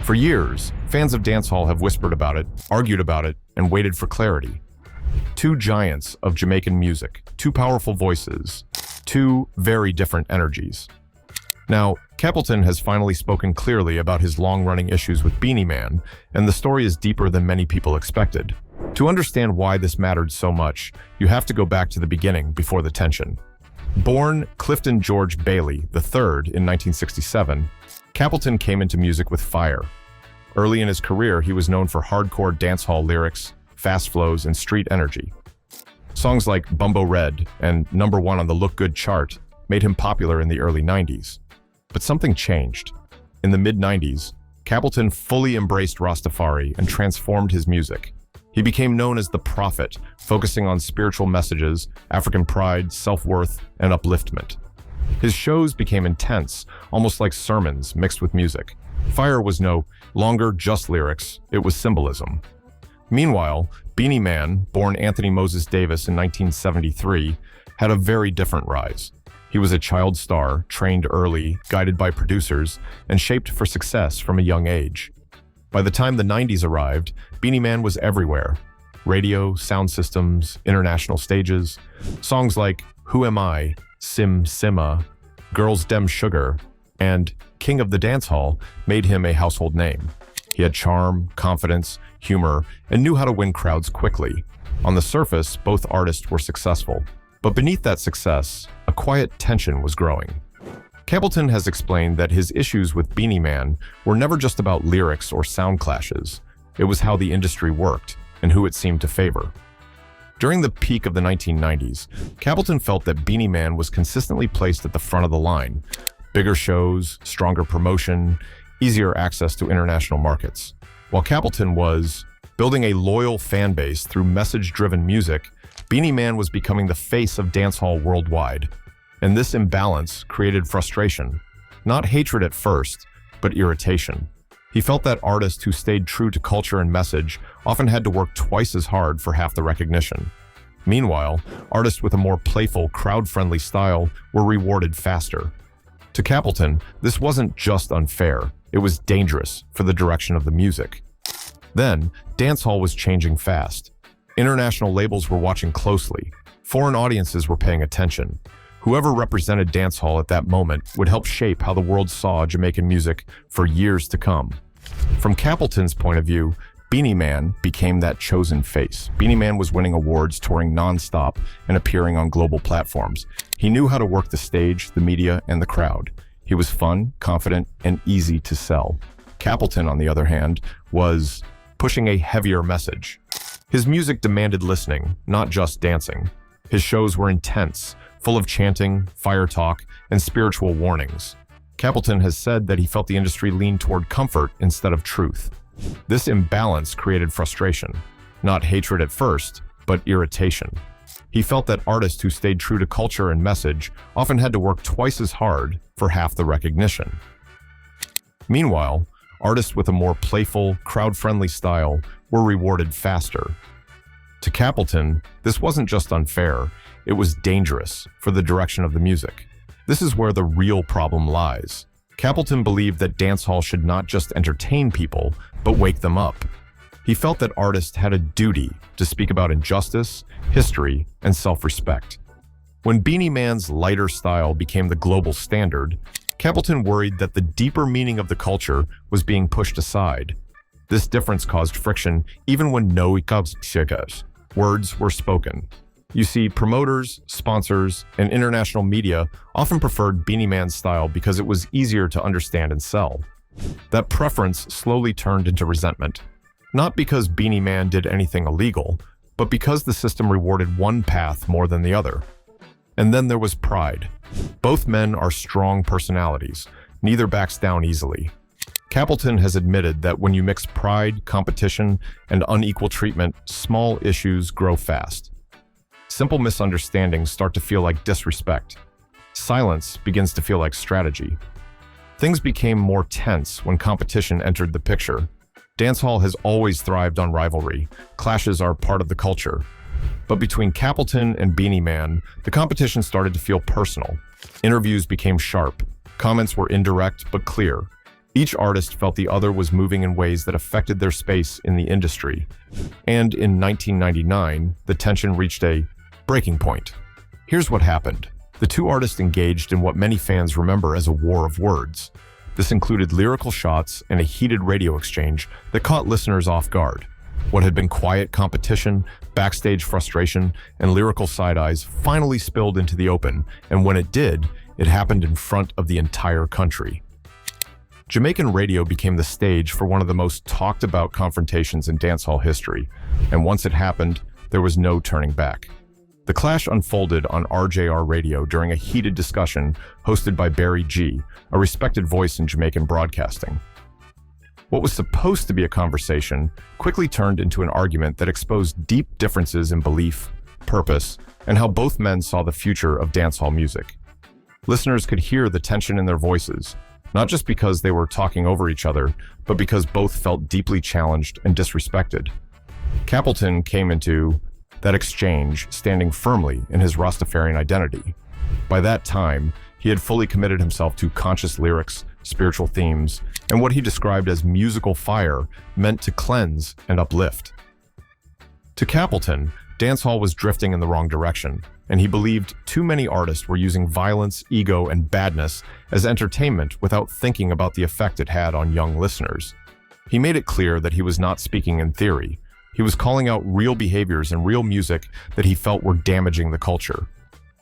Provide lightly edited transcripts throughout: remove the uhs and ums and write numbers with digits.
For years, fans of dancehall have whispered about it, argued about it, and waited for clarity. Two giants of Jamaican music, two powerful voices, two very different energies. Now, Capleton has finally spoken clearly about his long-running issues with Beenie Man, and the story is deeper than many people expected. To understand why this mattered so much, you have to go back to the beginning before the tension. Born Clifton George Bailey III in 1967, Capleton came into music with fire. Early in his career, he was known for hardcore dancehall lyrics, fast flows, and street energy. Songs like Bumbo Red and #1 on the Look Good chart made him popular in the early 90s. But something changed. In the mid-90s, Capleton fully embraced Rastafari and transformed his music. He became known as the Prophet, focusing on spiritual messages, African pride, self-worth, and upliftment. His shows became intense, almost like sermons mixed with music. Fire was no longer just lyrics, it was symbolism. Meanwhile, Beenie Man, born Anthony Moses Davis in 1973, had a very different rise. He was a child star, trained early, guided by producers, and shaped for success from a young age. By the time the 90s arrived, Beenie Man was everywhere. Radio, sound systems, international stages. Songs like Who Am I, Sim Sima, Girls Dem Sugar, and King of the Dancehall made him a household name. He had charm, confidence, humor, and knew how to win crowds quickly. On the surface, both artists were successful. But beneath that success, a quiet tension was growing. Capleton has explained that his issues with Beenie Man were never just about lyrics or sound clashes. It was how the industry worked and who it seemed to favor. During the peak of the 1990s, Capleton felt that Beenie Man was consistently placed at the front of the line. Bigger shows, stronger promotion, easier access to international markets. While Capleton was building a loyal fan base through message-driven music, Beenie Man was becoming the face of dancehall worldwide. And this imbalance created frustration. Not hatred at first, but irritation. He felt that artists who stayed true to culture and message often had to work twice as hard for half the recognition. Meanwhile, artists with a more playful, crowd-friendly style were rewarded faster. To Capleton, this wasn't just unfair, it was dangerous for the direction of the music. Then, dancehall was changing fast. International labels were watching closely. Foreign audiences were paying attention. Whoever represented dancehall at that moment would help shape how the world saw Jamaican music for years to come. From Capleton's point of view, Beenie Man became that chosen face. Beenie Man was winning awards, touring non-stop, and appearing on global platforms. He knew how to work the stage, the media, and the crowd. He was fun, confident, and easy to sell. Capleton, on the other hand, was pushing a heavier message. His music demanded listening, not just dancing. His shows were intense, full of chanting, fire talk, and spiritual warnings. Capleton has said that he felt the industry leaned toward comfort instead of truth. This imbalance created frustration, not hatred at first, but irritation. He felt that artists who stayed true to culture and message often had to work twice as hard for half the recognition. Meanwhile, artists with a more playful, crowd-friendly style were rewarded faster. To Capleton, this wasn't just unfair, it was dangerous for the direction of the music. This is where the real problem lies. Capleton believed that dancehall should not just entertain people, but wake them up. He felt that artists had a duty to speak about injustice, history, and self-respect. When Beenie Man's lighter style became the global standard, Capleton worried that the deeper meaning of the culture was being pushed aside. This difference caused friction even when no words were spoken. You see, promoters, sponsors, and international media often preferred Beenie Man's style because it was easier to understand and sell. That preference slowly turned into resentment. Not because Beenie Man did anything illegal, but because the system rewarded one path more than the other. And then there was pride. Both men are strong personalities. Neither backs down easily. Capleton has admitted that when you mix pride, competition, and unequal treatment, small issues grow fast. Simple misunderstandings start to feel like disrespect. Silence begins to feel like strategy. Things became more tense when competition entered the picture. Dancehall has always thrived on rivalry. Clashes are part of the culture. But between Capleton and Beenie Man, the competition started to feel personal. Interviews became sharp. Comments were indirect but clear. Each artist felt the other was moving in ways that affected their space in the industry. And in 1999, the tension reached a breaking point. Here's what happened. The two artists engaged in what many fans remember as a war of words. This included lyrical shots and a heated radio exchange that caught listeners off guard. What had been quiet competition, backstage frustration, and lyrical side-eyes finally spilled into the open, and when it did, it happened in front of the entire country. Jamaican radio became the stage for one of the most talked-about confrontations in dancehall history, and once it happened, there was no turning back. The clash unfolded on RJR Radio during a heated discussion hosted by Barry G, a respected voice in Jamaican broadcasting. What was supposed to be a conversation quickly turned into an argument that exposed deep differences in belief, purpose, and how both men saw the future of dancehall music. Listeners could hear the tension in their voices, not just because they were talking over each other, but because both felt deeply challenged and disrespected. Capleton came into that exchange standing firmly in his Rastafarian identity. By that time, he had fully committed himself to conscious lyrics, spiritual themes, and what he described as musical fire meant to cleanse and uplift. To Capleton, dancehall was drifting in the wrong direction, and he believed too many artists were using violence, ego, and badness as entertainment without thinking about the effect it had on young listeners. He made it clear that he was not speaking in theory. He was calling out real behaviors and real music that he felt were damaging the culture.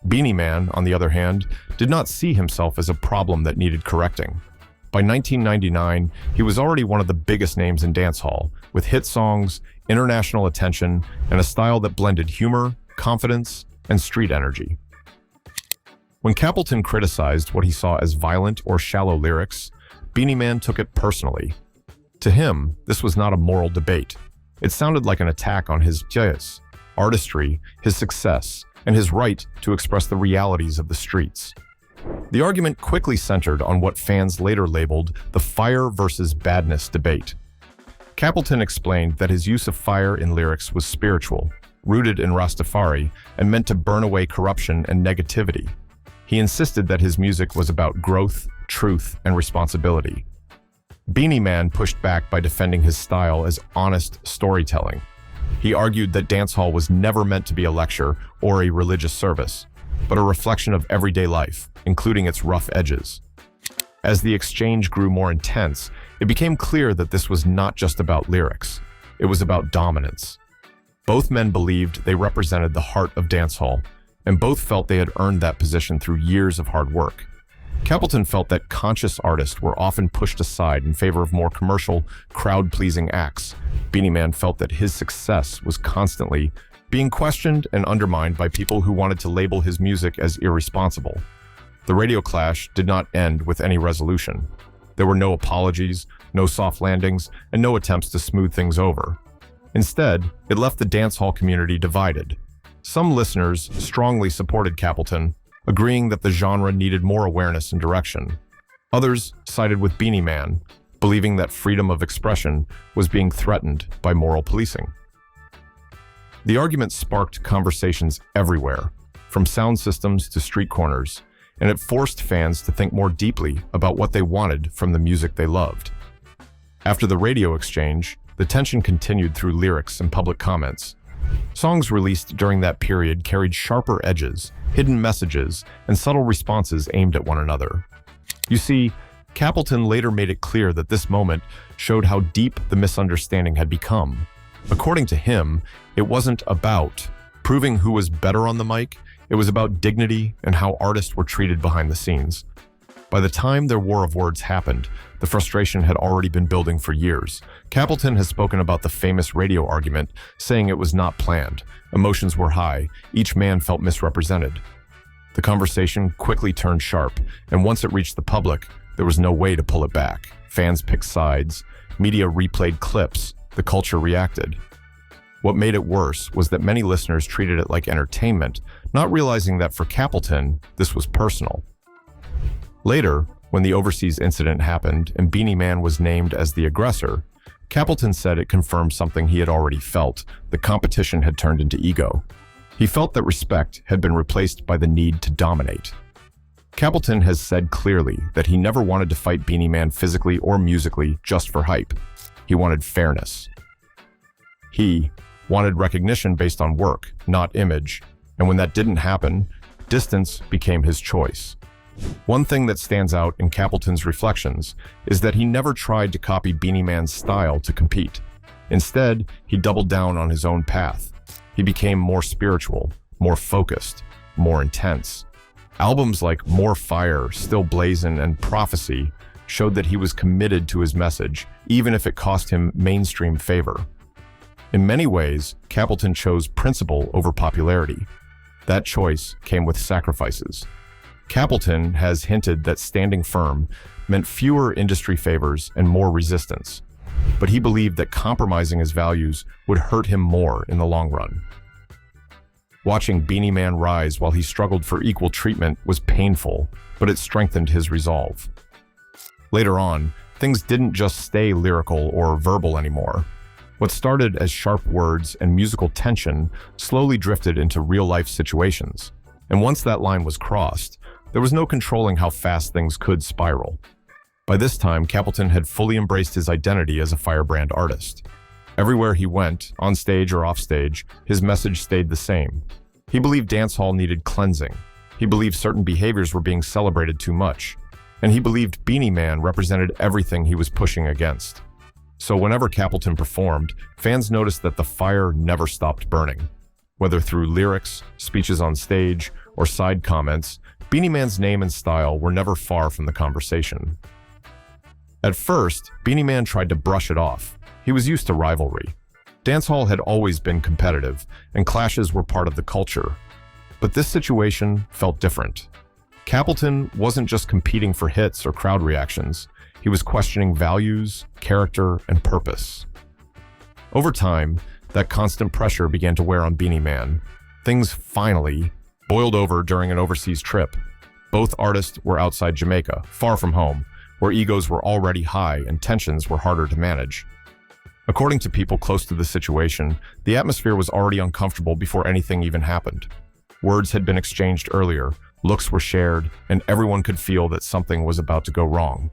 Beenie Man, on the other hand, did not see himself as a problem that needed correcting. By 1999, he was already one of the biggest names in dancehall, with hit songs, international attention, and a style that blended humor, confidence, and street energy. When Capleton criticized what he saw as violent or shallow lyrics, Beenie Man took it personally. To him, this was not a moral debate. It sounded like an attack on his jazz, artistry, his success, and his right to express the realities of the streets. The argument quickly centered on what fans later labeled the fire versus badness debate. Capleton explained that his use of fire in lyrics was spiritual, rooted in Rastafari, and meant to burn away corruption and negativity. He insisted that his music was about growth, truth, and responsibility. Beenie Man pushed back by defending his style as honest storytelling. He argued that dancehall was never meant to be a lecture or a religious service, but a reflection of everyday life, including its rough edges. As the exchange grew more intense, it became clear that this was not just about lyrics. It was about dominance. Both men believed they represented the heart of dancehall, and both felt they had earned that position through years of hard work. Capleton felt that conscious artists were often pushed aside in favor of more commercial, crowd-pleasing acts. Beenie Man felt that his success was constantly being questioned and undermined by people who wanted to label his music as irresponsible. The radio clash did not end with any resolution. There were no apologies, no soft landings, and no attempts to smooth things over. Instead, it left the dancehall community divided. Some listeners strongly supported Capleton, agreeing that the genre needed more awareness and direction. Others sided with Beenie Man, believing that freedom of expression was being threatened by moral policing. The argument sparked conversations everywhere, from sound systems to street corners, and it forced fans to think more deeply about what they wanted from the music they loved. After the radio exchange, the tension continued through lyrics and public comments. Songs released during that period carried sharper edges, hidden messages, and subtle responses aimed at one another. You see, Capleton later made it clear that this moment showed how deep the misunderstanding had become. According to him, it wasn't about proving who was better on the mic, it was about dignity and how artists were treated behind the scenes. By the time their war of words happened, the frustration had already been building for years. Capleton has spoken about the famous radio argument, saying it was not planned. Emotions were high. Each man felt misrepresented. The conversation quickly turned sharp, and once it reached the public, there was no way to pull it back. Fans picked sides. Media replayed clips. The culture reacted. What made it worse was that many listeners treated it like entertainment, not realizing that for Capleton, this was personal. Later, when the overseas incident happened and Beenie Man was named as the aggressor, Capleton said it confirmed something he had already felt: the competition had turned into ego. He felt that respect had been replaced by the need to dominate. Capleton has said clearly that he never wanted to fight Beenie Man physically or musically just for hype. He wanted fairness. He wanted recognition based on work, not image, and when that didn't happen, distance became his choice. One thing that stands out in Capleton's reflections is that he never tried to copy Beenie Man's style to compete. Instead, he doubled down on his own path. He became more spiritual, more focused, more intense. Albums like More Fire, Still Blazin', and Prophecy showed that he was committed to his message, even if it cost him mainstream favor. In many ways, Capleton chose principle over popularity. That choice came with sacrifices. Capleton has hinted that standing firm meant fewer industry favors and more resistance, but he believed that compromising his values would hurt him more in the long run. Watching Beenie Man rise while he struggled for equal treatment was painful, but it strengthened his resolve. Later on, things didn't just stay lyrical or verbal anymore. What started as sharp words and musical tension slowly drifted into real-life situations, and once that line was crossed, there was no controlling how fast things could spiral. By this time, Capleton had fully embraced his identity as a firebrand artist. Everywhere he went, on stage or off stage, his message stayed the same. He believed dancehall needed cleansing. He believed certain behaviors were being celebrated too much. And he believed Beenie Man represented everything he was pushing against. So whenever Capleton performed, fans noticed that the fire never stopped burning. Whether through lyrics, speeches on stage, or side comments, Beenie Man's name and style were never far from the conversation. At first, Beenie Man tried to brush it off. He was used to rivalry. Dancehall had always been competitive, and clashes were part of the culture. But this situation felt different. Capleton wasn't just competing for hits or crowd reactions. He was questioning values, character, and purpose. Over time, that constant pressure began to wear on Beenie Man. Things finally boiled over during an overseas trip. Both artists were outside Jamaica, far from home, where egos were already high and tensions were harder to manage. According to people close to the situation, the atmosphere was already uncomfortable before anything even happened. Words had been exchanged earlier, looks were shared, and everyone could feel that something was about to go wrong.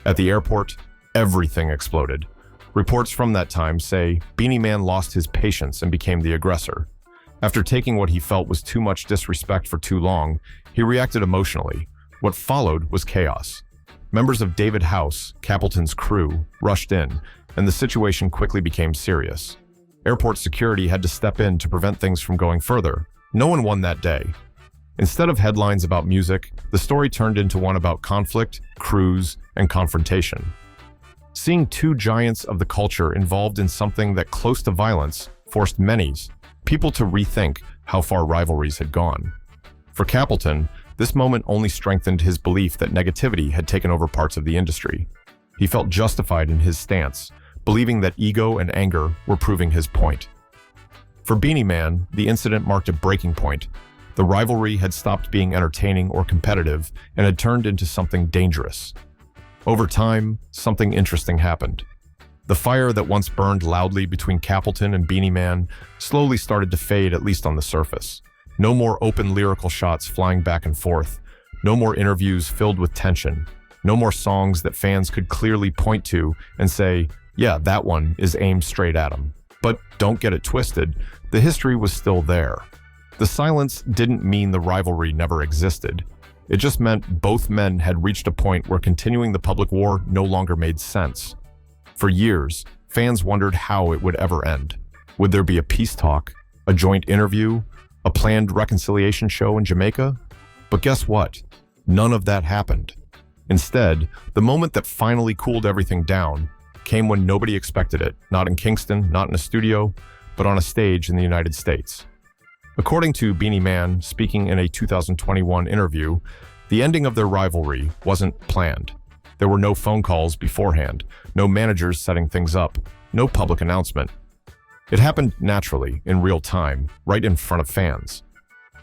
At the airport, everything exploded. Reports from that time say Beenie Man lost his patience and became the aggressor. After taking what he felt was too much disrespect for too long, he reacted emotionally. What followed was chaos. Members of David House, Capleton's crew, rushed in, and the situation quickly became serious. Airport security had to step in to prevent things from going further. No one won that day. Instead of headlines about music, the story turned into one about conflict, crews, and confrontation. Seeing two giants of the culture involved in something that close to violence forced people to rethink how far rivalries had gone. For Capleton, this moment only strengthened his belief that negativity had taken over parts of the industry. He felt justified in his stance, believing that ego and anger were proving his point. For Beenie Man, the incident marked a breaking point. The rivalry had stopped being entertaining or competitive and had turned into something dangerous. Over time, something interesting happened. The fire that once burned loudly between Capleton and Beenie Man slowly started to fade, at least on the surface. No more open lyrical shots flying back and forth. No more interviews filled with tension. No more songs that fans could clearly point to and say, yeah, that one is aimed straight at him. But don't get it twisted, the history was still there. The silence didn't mean the rivalry never existed. It just meant both men had reached a point where continuing the public war no longer made sense. For years, fans wondered how it would ever end. Would there be a peace talk, a joint interview, a planned reconciliation show in Jamaica? But guess what? None of that happened. Instead, the moment that finally cooled everything down came when nobody expected it, not in Kingston, not in a studio, but on a stage in the United States. According to Beenie Man, speaking in a 2021 interview, the ending of their rivalry wasn't planned. There were no phone calls beforehand, no managers setting things up, no public announcement. It happened naturally, in real time, right in front of fans.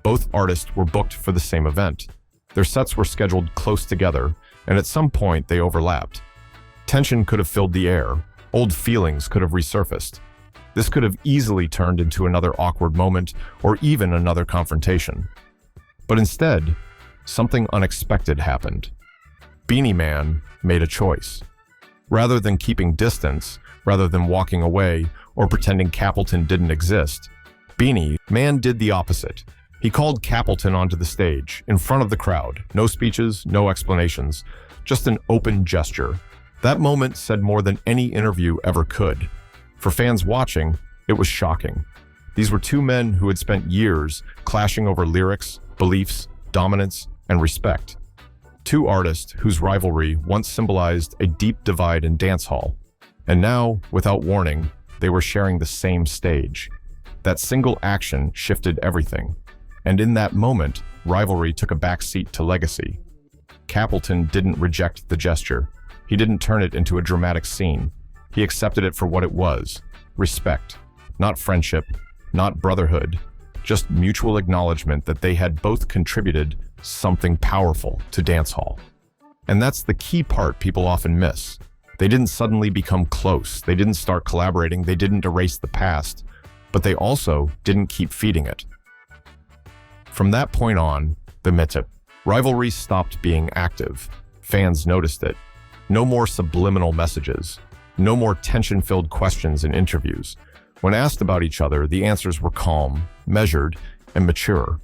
Both artists were booked for the same event. Their sets were scheduled close together, and at some point they overlapped. Tension could have filled the air, old feelings could have resurfaced. This could have easily turned into another awkward moment or even another confrontation. But instead, something unexpected happened. Beenie Man made a choice. Rather than keeping distance, rather than walking away or pretending Capleton didn't exist, Beenie Man did the opposite. He called Capleton onto the stage, in front of the crowd. No speeches, no explanations, just an open gesture. That moment said more than any interview ever could. For fans watching, it was shocking. These were two men who had spent years clashing over lyrics, beliefs, dominance, and respect. Two artists whose rivalry once symbolized a deep divide in dancehall. And now, without warning, they were sharing the same stage. That single action shifted everything. And in that moment, rivalry took a backseat to legacy. Capleton didn't reject the gesture. He didn't turn it into a dramatic scene. He accepted it for what it was: respect. Not friendship, not brotherhood, just mutual acknowledgement that they had both contributed something powerful to dancehall. And that's the key part people often miss. They didn't suddenly become close. They didn't start collaborating. They didn't erase the past. But they also didn't keep feeding it. From that point on, the rivalry stopped being active. Fans noticed it. No more subliminal messages. No more tension-filled questions in interviews. When asked about each other, the answers were calm, measured, and mature.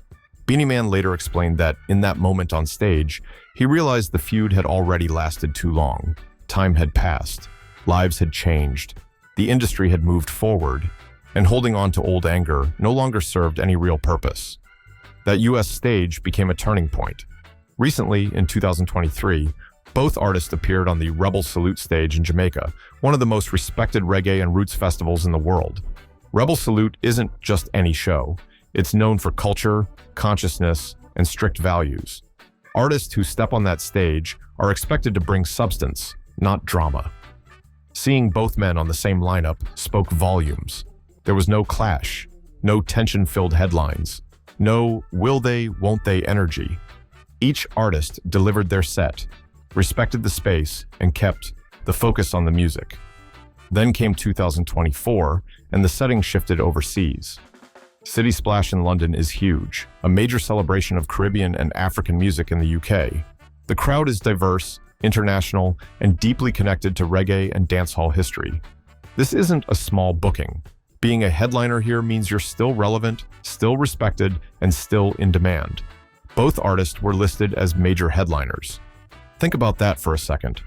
Beenie Man later explained that, in that moment on stage, he realized the feud had already lasted too long. Time had passed. Lives had changed. The industry had moved forward, and holding on to old anger no longer served any real purpose. That US stage became a turning point. Recently, in 2023, both artists appeared on the Rebel Salute stage in Jamaica, one of the most respected reggae and roots festivals in the world. Rebel Salute isn't just any show. It's known for culture, consciousness, and strict values. Artists who step on that stage are expected to bring substance, not drama. Seeing both men on the same lineup spoke volumes. There was no clash, no tension-filled headlines, no will they, won't they energy. Each artist delivered their set, respected the space, and kept the focus on the music. Then came 2024, and the setting shifted overseas. City Splash in London is huge, a major celebration of Caribbean and African music in the UK. The crowd is diverse, international, and deeply connected to reggae and dancehall history. This isn't a small booking. Being a headliner here means you're still relevant, still respected, and still in demand. Both artists were listed as major headliners. Think about that for a second.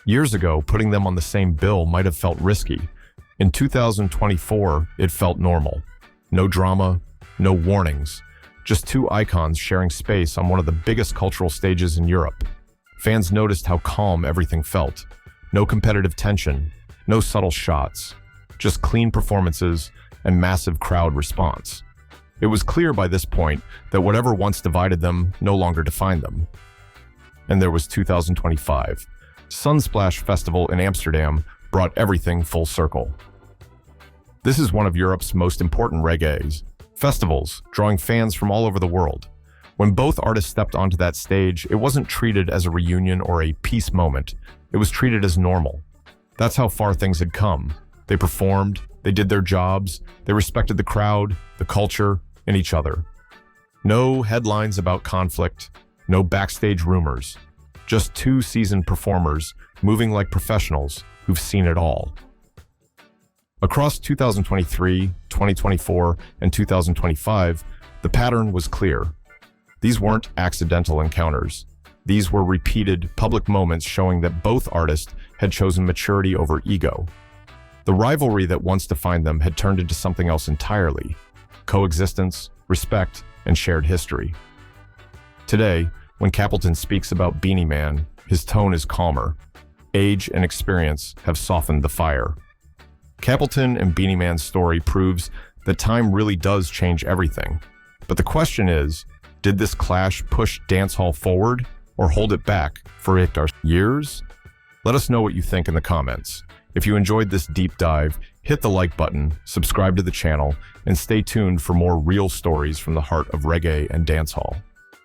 Years ago, putting them on the same bill might have felt risky. In 2024, it felt normal. No drama, no warnings, just two icons sharing space on one of the biggest cultural stages in Europe. Fans noticed how calm everything felt. No competitive tension, no subtle shots, just clean performances and massive crowd response. It was clear by this point that whatever once divided them no longer defined them. And there was 2025. Sunsplash Festival in Amsterdam brought everything full circle. This is one of Europe's most important reggae festivals, drawing fans from all over the world. When both artists stepped onto that stage, it wasn't treated as a reunion or a peace moment. It was treated as normal. That's how far things had come. They performed, they did their jobs, they respected the crowd, the culture, and each other. No headlines about conflict, no backstage rumors, just two seasoned performers moving like professionals who've seen it all. Across 2023, 2024, and 2025, the pattern was clear. These weren't accidental encounters. These were repeated public moments showing that both artists had chosen maturity over ego. The rivalry that once defined them had turned into something else entirely: coexistence, respect, and shared history. Today, when Capleton speaks about Beenie Man, his tone is calmer. Age and experience have softened the fire. Capleton and Beenie Man's story proves that time really does change everything. But the question is, did this clash push dancehall forward or hold it back for years? Let us know what you think in the comments. If you enjoyed this deep dive, hit the like button, subscribe to the channel, and stay tuned for more real stories from the heart of reggae and dancehall.